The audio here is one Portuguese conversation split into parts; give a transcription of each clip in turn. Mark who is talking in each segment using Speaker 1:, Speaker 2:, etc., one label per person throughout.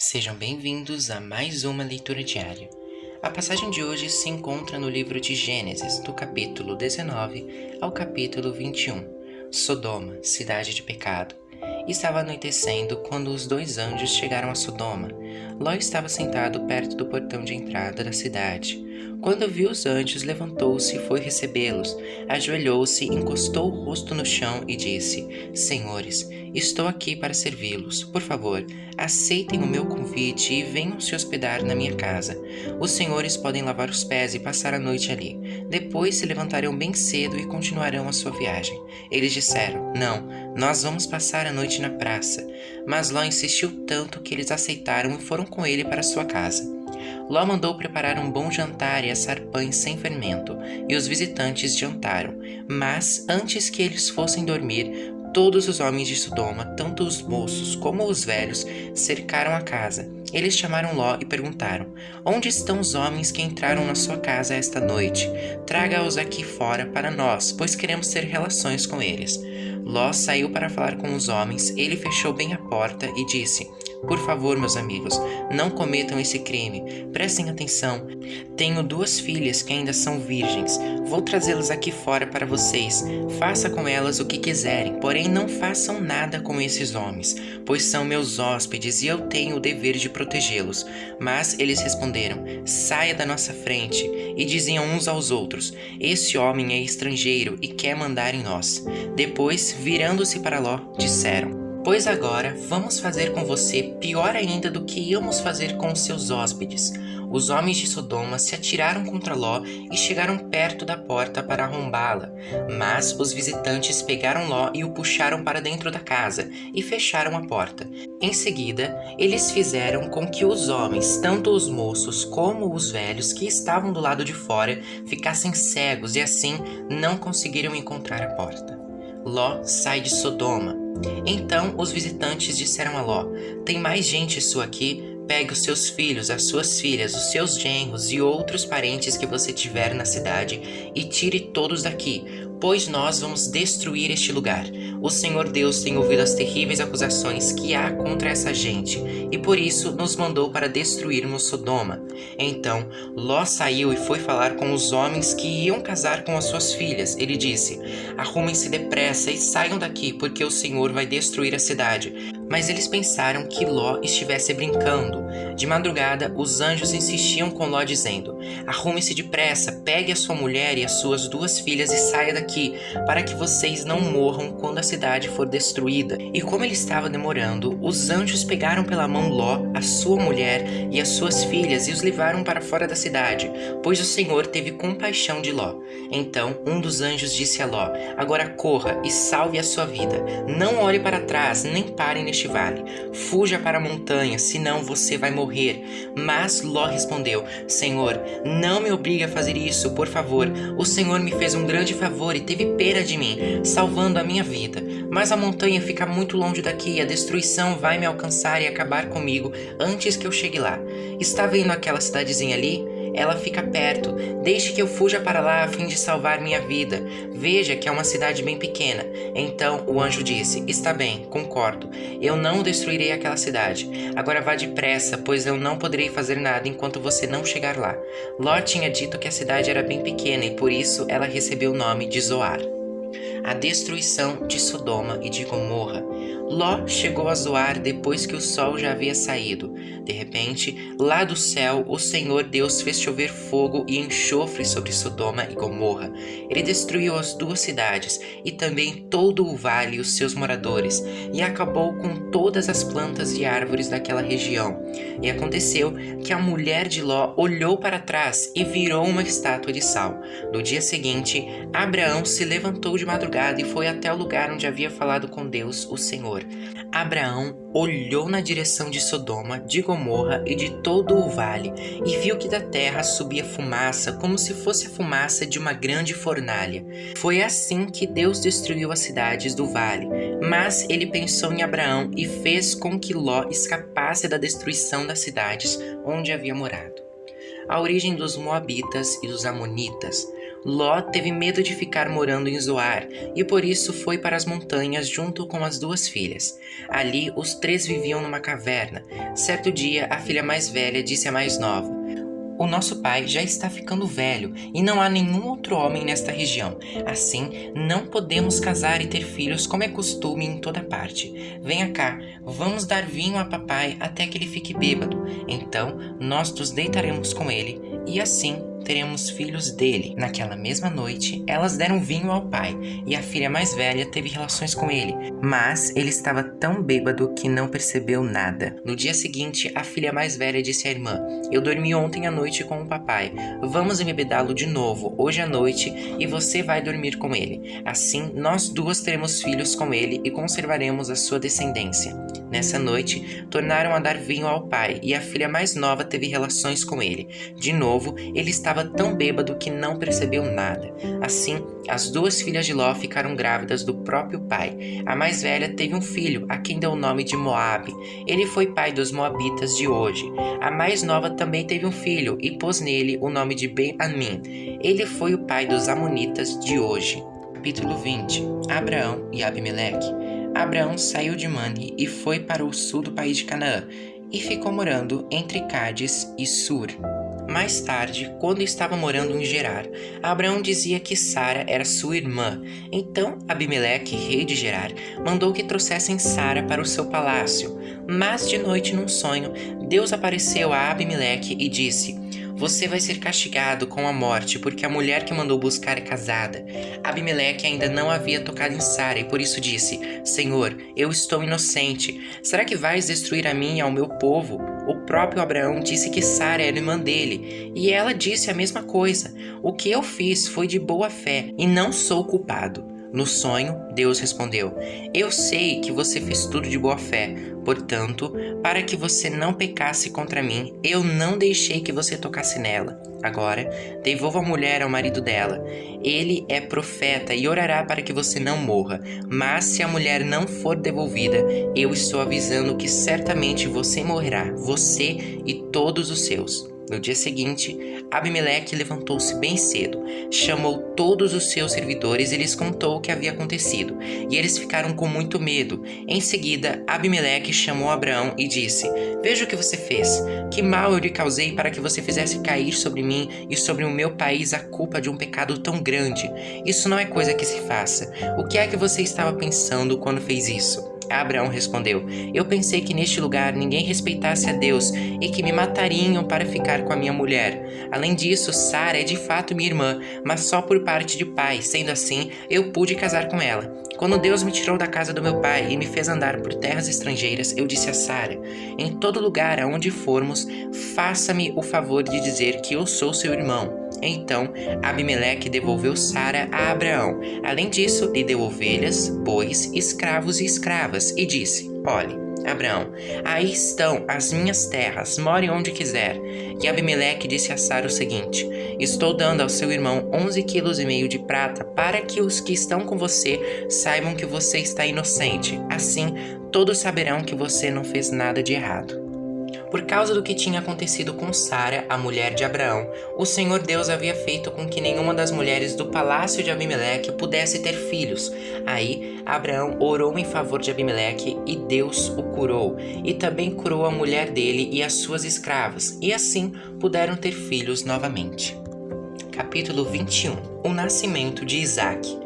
Speaker 1: Sejam bem-vindos a mais uma leitura diária. A passagem de hoje se encontra no livro de Gênesis, do capítulo 19 ao capítulo 21. Sodoma, cidade de pecado. Estava anoitecendo quando os dois anjos chegaram a Sodoma. Ló estava sentado perto do portão de entrada da cidade. Quando viu os anjos, levantou-se e foi recebê-los. Ajoelhou-se, encostou o rosto no chão e disse: Senhores, estou aqui para servi-los. Por favor, aceitem o meu convite e venham se hospedar na minha casa. Os senhores podem lavar os pés e passar a noite ali. Depois se levantarão bem cedo e continuarão a sua viagem. Eles disseram: Não, nós vamos passar a noite na praça. Mas Ló insistiu tanto que eles aceitaram e foram com ele para sua casa. Ló mandou preparar um bom jantar e assar pães sem fermento, e os visitantes jantaram. Mas, antes que eles fossem dormir, todos os homens de Sodoma, tanto os moços como os velhos, cercaram a casa. Eles chamaram Ló e perguntaram: Onde estão os homens que entraram na sua casa esta noite? Traga-os aqui fora para nós, pois queremos ter relações com eles. Ló saiu para falar com os homens. Ele fechou bem a porta e disse: Por favor, meus amigos, não cometam esse crime. Prestem atenção. Tenho 2 filhas que ainda são virgens. Vou trazê-las aqui fora para vocês. Faça com elas o que quiserem, porém não façam nada com esses homens, pois são meus hóspedes e eu tenho o dever de protegê-los. Mas eles responderam: Saia da nossa frente. E diziam uns aos outros: Esse homem é estrangeiro e quer mandar em nós. Depois, virando-se para Ló, disseram: Pois agora vamos fazer com você pior ainda do que íamos fazer com os seus hóspedes. Os homens de Sodoma se atiraram contra Ló e chegaram perto da porta para arrombá-la. Mas os visitantes pegaram Ló e o puxaram para dentro da casa e fecharam a porta. Em seguida, eles fizeram com que os homens, tanto os moços como os velhos que estavam do lado de fora, ficassem cegos e assim não conseguiram encontrar a porta. Ló sai de Sodoma. Então os visitantes disseram a Ló: Tem mais gente sua aqui? Pegue os seus filhos, as suas filhas, os seus genros e outros parentes que você tiver na cidade e tire todos daqui, pois nós vamos destruir este lugar. O Senhor Deus tem ouvido as terríveis acusações que há contra essa gente e por isso nos mandou para destruirmos Sodoma. Então Ló saiu e foi falar com os homens que iam casar com as suas filhas. Ele disse: Arrumem-se depressa e saiam daqui, porque o Senhor vai destruir a cidade. Mas eles pensaram que Ló estivesse brincando. De madrugada, os anjos insistiam com Ló, dizendo: Arrume-se depressa, pegue a sua mulher e as suas 2 filhas e saia daqui, para que vocês não morram quando a cidade for destruída. E como ele estava demorando, os anjos pegaram pela mão Ló, a sua mulher e as suas filhas e os levaram para fora da cidade, pois o Senhor teve compaixão de Ló. Então um dos anjos disse a Ló: Agora corra e salve a sua vida. Não olhe para trás, nem pare neste vale. Fuja para a montanha, senão você vai morrer. Mas Ló respondeu: Senhor, não me obrigue a fazer isso, por favor. O Senhor me fez um grande favor e teve pena de mim, salvando a minha vida. Mas a montanha fica muito longe daqui e a destruição vai me alcançar e acabar comigo antes que eu chegue lá. Está vendo aquela cidadezinha ali? Ela fica perto. Deixe que eu fuja para lá a fim de salvar minha vida. Veja que é uma cidade bem pequena. Então o anjo disse: Está bem, concordo. Eu não destruirei aquela cidade. Agora vá depressa, pois eu não poderei fazer nada enquanto você não chegar lá. Ló tinha dito que a cidade era bem pequena e por isso ela recebeu o nome de Zoar. A destruição de Sodoma e de Gomorra. Ló chegou a Zoar depois que o sol já havia saído. De repente, lá do céu, o Senhor Deus fez chover fogo e enxofre sobre Sodoma e Gomorra. Ele destruiu as 2 cidades e também todo o vale e os seus moradores, e acabou com todas as plantas e árvores daquela região. E aconteceu que a mulher de Ló olhou para trás e virou uma estátua de sal. No dia seguinte, Abraão se levantou de madrugada e foi até o lugar onde havia falado com Deus, o Senhor. Abraão olhou na direção de Sodoma, de Gomorra e de todo o vale, e viu que da terra subia fumaça, como se fosse a fumaça de uma grande fornalha. Foi assim que Deus destruiu as cidades do vale. Mas ele pensou em Abraão e fez com que Ló escapasse da destruição das cidades onde havia morado. A origem dos Moabitas e dos Amonitas. Ló teve medo de ficar morando em Zoar e por isso foi para as montanhas junto com as 2 filhas. Ali os 3 viviam numa caverna. Certo dia, a filha mais velha disse à mais nova: "O nosso pai já está ficando velho e não há nenhum outro homem nesta região. Assim, não podemos casar e ter filhos como é costume em toda parte. Venha cá, vamos dar vinho a papai até que ele fique bêbado. Então, nós nos deitaremos com ele e assim teremos filhos dele." Naquela mesma noite, elas deram vinho ao pai e a filha mais velha teve relações com ele, mas ele estava tão bêbado que não percebeu nada. No dia seguinte, a filha mais velha disse à irmã: "Eu dormi ontem à noite com o papai. Vamos embebedá-lo de novo hoje à noite e você vai dormir com ele. Assim, nós 2 teremos filhos com ele e conservaremos a sua descendência." Nessa noite, tornaram a dar vinho ao pai e a filha mais nova teve relações com ele. De novo, ele estava tão bêbado que não percebeu nada. Assim, as 2 filhas de Ló ficaram grávidas do próprio pai. A mais velha teve um filho, a quem deu o nome de Moabe. Ele foi pai dos moabitas de hoje. A mais nova também teve um filho e pôs nele o nome de Ben-Amim. Ele foi o pai dos amonitas de hoje. Capítulo 20. Abraão e Abimeleque. Abraão saiu de Mani e foi para o sul do país de Canaã, e ficou morando entre Cádiz e Sur. Mais tarde, quando estava morando em Gerar, Abraão dizia que Sara era sua irmã. Então Abimeleque, rei de Gerar, mandou que trouxessem Sara para o seu palácio. Mas de noite, num sonho, Deus apareceu a Abimeleque e disse: "Você vai ser castigado com a morte, porque a mulher que mandou buscar é casada." Abimeleque ainda não havia tocado em Sara e por isso disse: "Senhor, eu estou inocente. Será que vais destruir a mim e ao meu povo?" O próprio Abraão disse que Sara era irmã dele, e ela disse a mesma coisa. "O que eu fiz foi de boa fé, e não sou culpado." No sonho, Deus respondeu: "Eu sei que você fez tudo de boa fé. Portanto, para que você não pecasse contra mim, eu não deixei que você tocasse nela. Agora, devolva a mulher ao marido dela. Ele é profeta e orará para que você não morra. Mas se a mulher não for devolvida, eu estou avisando que certamente você morrerá, você e todos os seus." No dia seguinte, Abimeleque levantou-se bem cedo, chamou todos os seus servidores e lhes contou o que havia acontecido, e eles ficaram com muito medo. Em seguida, Abimeleque chamou Abraão e disse: "Veja o que você fez. Que mal eu lhe causei para que você fizesse cair sobre mim e sobre o meu país a culpa de um pecado tão grande? Isso não é coisa que se faça. O que é que você estava pensando quando fez isso?" Abraão respondeu: "Eu pensei que neste lugar ninguém respeitasse a Deus e que me matariam para ficar com a minha mulher. Além disso, Sara é de fato minha irmã, mas só por parte de pai. Sendo assim, eu pude casar com ela. Quando Deus me tirou da casa do meu pai e me fez andar por terras estrangeiras, eu disse a Sara: em todo lugar aonde formos, faça-me o favor de dizer que eu sou seu irmão." Então Abimeleque devolveu Sara a Abraão. Além disso, lhe deu ovelhas, bois, escravos e escravas, e disse: "Olhe, Abraão, aí estão as minhas terras, more onde quiser." E Abimeleque disse a Sara o seguinte: "Estou dando ao seu irmão 11,5 quilos de prata, para que os que estão com você saibam que você está inocente. Assim, todos saberão que você não fez nada de errado." Por causa do que tinha acontecido com Sara, a mulher de Abraão, o Senhor Deus havia feito com que nenhuma das mulheres do palácio de Abimeleque pudesse ter filhos. Aí, Abraão orou em favor de Abimeleque e Deus o curou, e também curou a mulher dele e as suas escravas, e assim puderam ter filhos novamente. Capítulo 21. O nascimento de Isaque.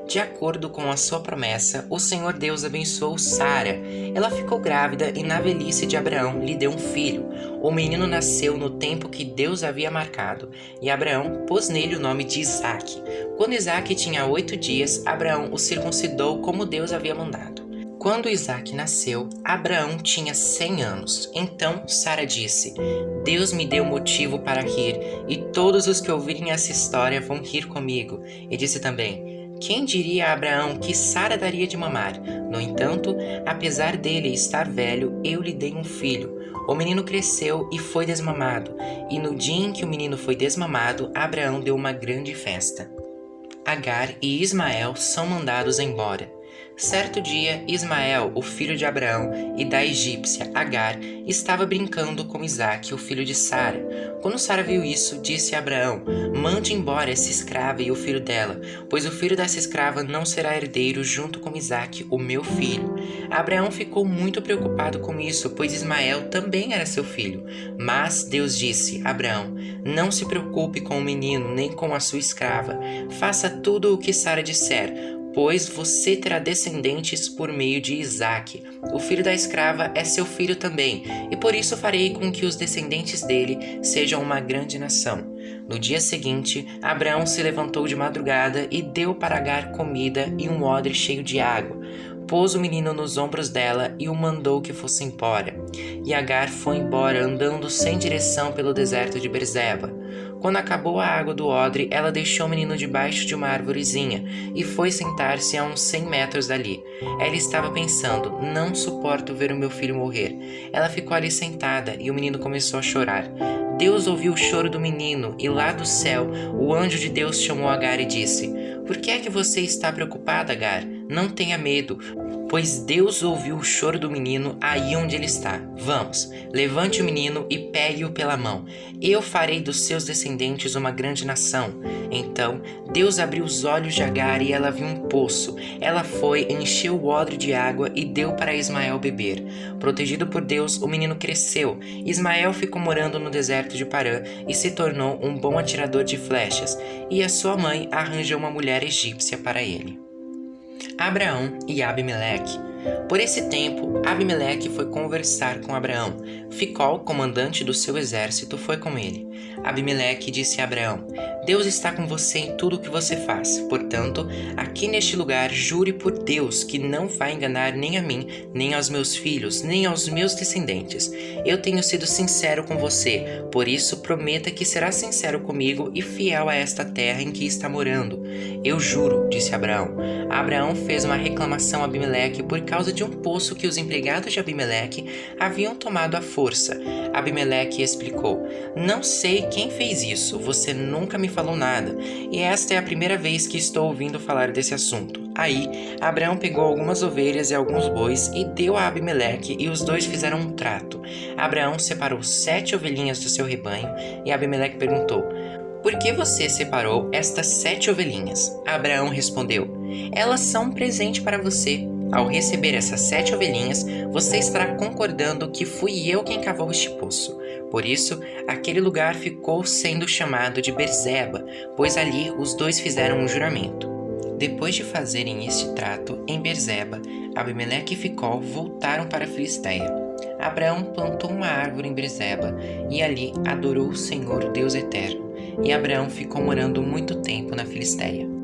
Speaker 1: De acordo com a sua promessa, o Senhor Deus abençoou Sara. Ela ficou grávida e na velhice de Abraão lhe deu um filho. O menino nasceu no tempo que Deus havia marcado, e Abraão pôs nele o nome de Isaque. Quando Isaque tinha 8 dias, Abraão o circuncidou como Deus havia mandado. Quando Isaque nasceu, Abraão tinha 100 anos. Então Sara disse: "Deus me deu motivo para rir, e todos os que ouvirem essa história vão rir comigo." E disse também: "Quem diria a Abraão que Sara daria de mamar? No entanto, apesar dele estar velho, eu lhe dei um filho." O menino cresceu e foi desmamado, e no dia em que o menino foi desmamado, Abraão deu uma grande festa. Agar e Ismael são mandados embora. Certo dia, Ismael, o filho de Abraão, e da egípcia Agar, estava brincando com Isaque, o filho de Sara. Quando Sara viu isso, disse a Abraão: mande embora essa escrava e o filho dela, pois o filho dessa escrava não será herdeiro junto com Isaque, o meu filho. Abraão ficou muito preocupado com isso, pois Ismael também era seu filho. Mas Deus disse: Abraão, não se preocupe com o menino, nem com a sua escrava. Faça tudo o que Sara disser, pois você terá descendentes por meio de Isaque. O filho da escrava é seu filho também, e por isso farei com que os descendentes dele sejam uma grande nação. No dia seguinte, Abraão se levantou de madrugada e deu para Agar comida e um odre cheio de água. Pôs o menino nos ombros dela e o mandou que fosse embora. E Agar foi embora andando sem direção pelo deserto de Berseba. Quando acabou a água do odre, ela deixou o menino debaixo de uma arvorezinha e foi sentar-se a uns 100 metros dali. Ela estava pensando: não suporto ver o meu filho morrer. Ela ficou ali sentada e o menino começou a chorar. Deus ouviu o choro do menino e lá do céu o anjo de Deus chamou Agar e disse: por que é que você está preocupada, Agar? Não tenha medo, pois Deus ouviu o choro do menino aí onde ele está. Vamos, levante o menino e pegue-o pela mão. Eu farei dos seus descendentes uma grande nação. Então Deus abriu os olhos de Agar e ela viu um poço. Ela foi, encheu o odre de água e deu para Ismael beber. Protegido por Deus, o menino cresceu. Ismael ficou morando no deserto de Parã e se tornou um bom atirador de flechas. E a sua mãe arranjou uma mulher egípcia para ele. Abraão e Abimeleque. Por esse tempo, Abimeleque foi conversar com Abraão. Ficol, comandante do seu exército, foi com ele. Abimeleque disse a Abraão: Deus está com você em tudo o que você faz. Portanto, aqui neste lugar, jure por Deus que não vai enganar nem a mim, nem aos meus filhos, nem aos meus descendentes. Eu tenho sido sincero com você, por isso prometa que será sincero comigo e fiel a esta terra em que está morando. Eu juro, disse Abraão. Abraão fez uma reclamação a Abimeleque por causa de um poço que os empregados de Abimeleque haviam tomado à força. Abimeleque explicou: não sei quem fez isso, você nunca me falou nada, e esta é a primeira vez que estou ouvindo falar desse assunto. Aí, Abraão pegou algumas ovelhas e alguns bois e deu a Abimeleque, e os dois fizeram um trato. Abraão separou 7 ovelhinhas do seu rebanho, e Abimeleque perguntou: por que você separou estas 7 ovelhinhas? Abraão respondeu: elas são um presente para você. Ao receber essas 7 ovelhinhas, você estará concordando que fui eu quem cavou este poço. Por isso, aquele lugar ficou sendo chamado de Berseba, pois ali os dois fizeram um juramento. Depois de fazerem este trato em Berseba, Abimeleque e Ficol voltaram para a Filisteia. Abraão plantou uma árvore em Berseba e ali adorou o Senhor Deus Eterno. E Abraão ficou morando muito tempo na Filisteia.